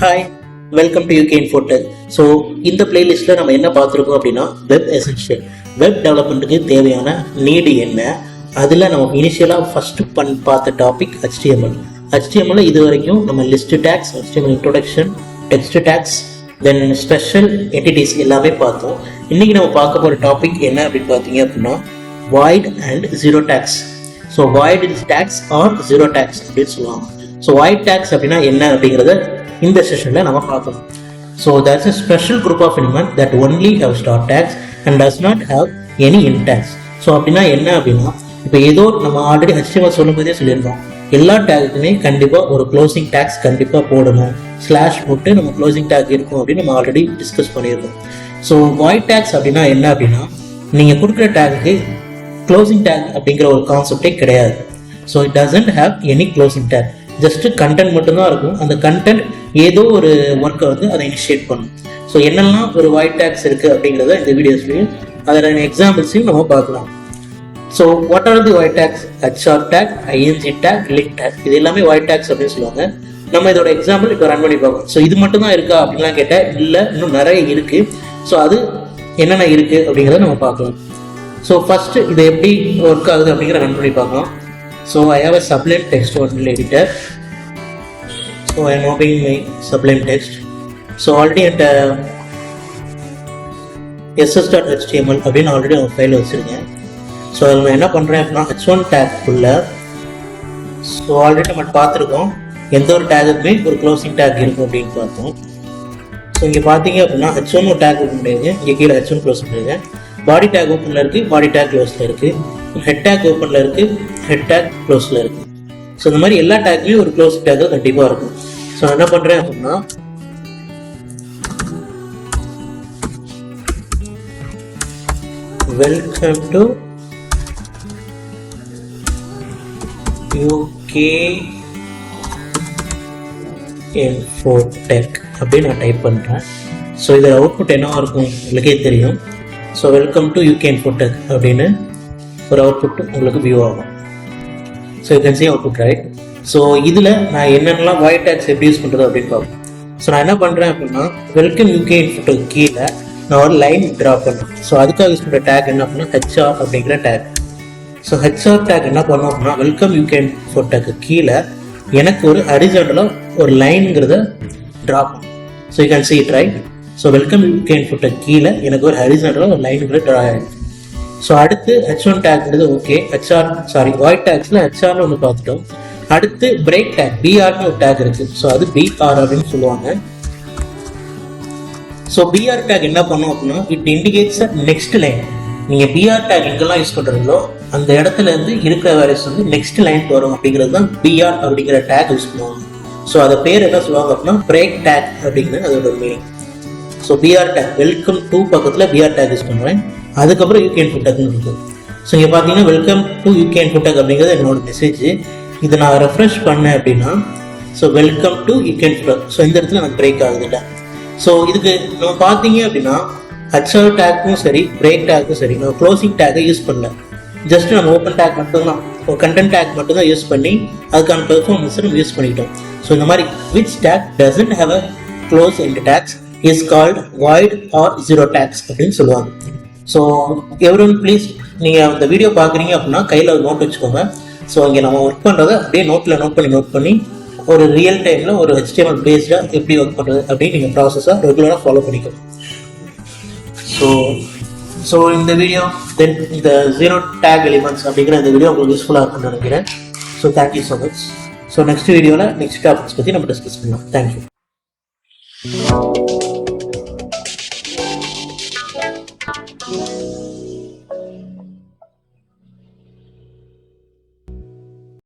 Hi, welcome to UK Infotech. So இந்த பிளேலிஸ்ட்டில் நம்ம என்ன பார்த்துருக்கோம் அப்படின்னா வெப் எசென்ஷியல். வெப் டெவலப்மெண்ட்டுக்கு தேவையான நீடு என்ன, அதில் நம்ம இனிஷியலாக ஃபஸ்ட்டு பார்த்த டாபிக் HTML. HTML இது வரைக்கும் நம்ம list tags, HTML introduction, text tags, then special entities எல்லாமே பார்த்தோம். இன்றைக்கி நம்ம பார்க்க போகிற டாபிக் என்ன அப்படின்னு பார்த்தீங்க அப்படின்னா void and zero tags. So void tags or zero tags அப்படின்னு சொல்லுவாங்க. ஸோ void tags அப்படின்னா என்ன அப்படிங்கிறத இந்த செஷனில் நம்ம பார்க்கலாம். So that's a special group of element that only have start tags and does not have any end tags. So அப்படின்னா என்ன அப்படின்னா, இப்போ ஏதோ நம்ம ஆல்ரெடி HTML சொல்லும்போதே சொல்லியிருந்தோம், எல்லா டேக்குமே கண்டிப்பாக ஒரு க்ளோசிங் டேக்ஸ் கண்டிப்பாக போடணும், ஸ்லாஷ் போட்டு நம்ம க்ளோசிங் டேக் இருக்கும் அப்படின்னு நம்ம ஆல்ரெடி டிஸ்கஸ் பண்ணியிருக்கோம். ஸோ void tags அப்படின்னா என்ன அப்படின்னா, நீங்கள் கொடுக்குற டேக்கு க்ளோசிங் டேக் அப்படிங்கிற ஒரு கான்செப்டே கிடையாது. So it doesn't have any closing take, just content மட்டும்தான் இருக்கும். அந்த கண்டென்ட் ஏதோ ஒரு ஒர்க்கை வந்து அதை இனிஷியேட் பண்ணும். ஸோ என்னெல்லாம் ஒரு void tags இருக்குது அப்படிங்கிறத இந்த வீடியோஸ்லையும் அதோட எக்ஸாம்பிள்ஸையும் நம்ம பார்க்கலாம். So what are the void tags? HR take, ING take, link take, இது எல்லாமே void tags அப்படின்னு சொல்லுவாங்க. நம்ம இதோட எக்ஸாம்பிள் இப்போ ரன் பண்ணி பார்ப்போம். ஸோ இது மட்டும் தான் இருக்கா அப்படின்லாம் கேட்டால் இல்லை, இன்னும் நிறைய இருக்குது. ஸோ அது என்னென்ன இருக்குது அப்படிங்கிறத நம்ம பார்க்கலாம். ஸோ ஃபஸ்ட்டு இது எப்படி ஒர்க் ஆகுது அப்படிங்கிற ரன் பண்ணி பார்க்கலாம். So I have a Sublime text editor. So I am opening my Sublime text. So already at ss.html அப்படின்னு ஆல்ரெடி ஒரு ஃபைல் வச்சுருக்கேன். ஸோ அதில் நான் என்ன பண்ணுறேன் அப்படின்னா h1 டேக்குள்ள, ஸோ ஆல்ரெடி நம்ம பார்த்துருக்கோம் எந்த ஒரு டேக்குமே ஒரு க்ளோசிங் டேக் இருக்கும் அப்படின்னு பார்த்தோம். ஸோ இங்கே பார்த்தீங்க அப்படின்னா h1 ஒரு டேக் ஓப்பன் பண்ணியிருக்கேன், இங்கே கீழே h1 க்ளோஸ் பண்ணியிருக்கேன். பாடி டேக் ஓப்பனில் இருக்குது, பாடி டேக் க்ளோஸில் இருக்குது. ஹெட் டேக் ஓப்பனில் இருக்குது, ஹெட் டேக் க்ளோஸில் இருக்குது. ஸோ இந்த மாதிரி எல்லா டேக்லேயும் ஒரு க்ளோஸ் டேக் கண்டிப்பாக இருக்கும். ஸோ நான் என்ன பண்ணுறேன் அப்படின்னா வெல்கம் டு யூகே இன்ஃபோடெக் அப்படின்னு நான் டைப் பண்ணுறேன். ஸோ இதில் அவுட்புட் என்னவாக இருக்கும் உங்களுக்கே தெரியும். So welcome to UK Infotech அப்படின்னு ஒரு அவுட்புட் உங்களுக்கு வியூ ஆகும். So you can see output right. So இதில் நான் என்னென்னலாம் void tags எப்படி யூஸ் பண்ணுறது அப்படின்னு பார்ப்போம். ஸோ நான் என்ன பண்ணுறேன் அப்படின்னா வெல்கம் யூகே இன்ஃபோடெக் கீழே நான் ஒரு லைன் ட்ரா பண்ணேன். ஸோ அதுக்காக யூஸ் பண்ணுற டேக் என்ன அப்படின்னா HR அப்படிங்கிற டேக். ஸோ HR டேக் என்ன பண்ணோம் அப்படின்னா வெல்கம் யூகே இன்ஃபோடெக் கீழே எனக்கு ஒரு ஹரிசாண்டலாக ஒரு லைனுங்கிறத ட்ரா பண்ணும். So you can see it right. So welcome UK Infotech கீழே எனக்கு ஒரு ஹரிசாண்டலாக ஒரு லைனுங்கிறத ட்ரா ஆகிடுச்சு. ஸோ அடுத்து h1 டேக்ங்கிறது ஓகே, void tagsல HRன்னு ஒன்று பார்த்துட்டோம். அடுத்து பிரேக் டேக், BRன்னு ஒரு டேக் இருக்குது. ஸோ அது BR அப்படின்னு சொல்லுவாங்க. ஸோ BR டேக் என்ன பண்ணும் அப்படின்னா இட் இண்டிகேட்ஸ் நெக்ஸ்ட் லைன். நீங்கள் BR டேக் எங்கெல்லாம் யூஸ் பண்ணுறீங்களோ அந்த இடத்துல இருந்து இருக்கிற வேல்யூஸ் வந்து நெக்ஸ்ட் லைன் வரும் அப்படிங்கிறது தான் BR அப்படிங்கிற டேக் யூஸ் பண்ணுவாங்க. ஸோ அதை பேர் என்ன சொல்லுவாங்க அப்படின்னா பிரேக் டேக் அப்படிங்கிறது அதோட meaning. So BR take welcome to பக்கத்தில் BR டேக் யூஸ் பண்ணுவேன். அதுக்கப்புறம் யூகே இன்ஃபோடெக்னு இருக்குது. ஸோ இங்கே பார்த்தீங்கன்னா வெல்கம் டு யூகே இன்ஃபோடெக் அப்படிங்கிறது என்னோட மெசேஜ். இதை நான் ரெஃப்ரெஷ் பண்ணேன் அப்படின்னா so welcome to UK Infotech. So இந்த இடத்துல எனக்கு பிரேக் ஆகுது இல்லை. ஸோ இதுக்கு நம்ம பார்த்தீங்க அப்படின்னா HR டேக்கும் சரி, பிரேக் டேக்கும் சரி, நம்ம க்ளோசிங் டேக்கை யூஸ் பண்ணல. ஜஸ்ட் நம்ம ஓப்பன் டேக் மட்டும்தான், ஒரு கண்டென்ட் டேக் மட்டும்தான் யூஸ் பண்ணி அதுக்கான பெர்ஃபார்மன்ஸை நம்ம யூஸ் பண்ணிக்கிட்டோம். ஸோ இந்த மாதிரி which tag doesn't have a close end tags is called void or zero tags அப்படின்னு சொல்லுவாங்க. ஸோ எவ்ரிஒன் ப்ளீஸ், நீங்கள் அந்த வீடியோ பார்க்குறீங்க அப்படின்னா கையில் ஒரு நோட் வச்சுக்கோங்க. ஸோ இங்கே நம்ம ஒர்க் பண்ணுறதை அப்படியே நோட் பண்ணி ஒரு ரியல் டைமில் ஒரு HTML பேஸ்டாக எப்படி ஒர்க் பண்ணுறது அப்படின்னு நீங்கள் ப்ராசஸாக ரெகுலராக ஃபாலோ பண்ணிக்கணும். ஸோ இந்த வீடியோ தென் இந்த ஜீரோ டேக் எலிமெண்ட்ஸ் அப்படிங்கிற இந்த வீடியோ உங்களுக்கு யூஸ்ஃபுல்லாக இருக்குன்னு நினைக்கிறேன். So thank you so much. So next வீடியோவில் நெக்ஸ்ட் டாபிக்ஸ் பற்றி நம்ம டிஸ்கஸ் பண்ணலாம். தேங்க்யூ.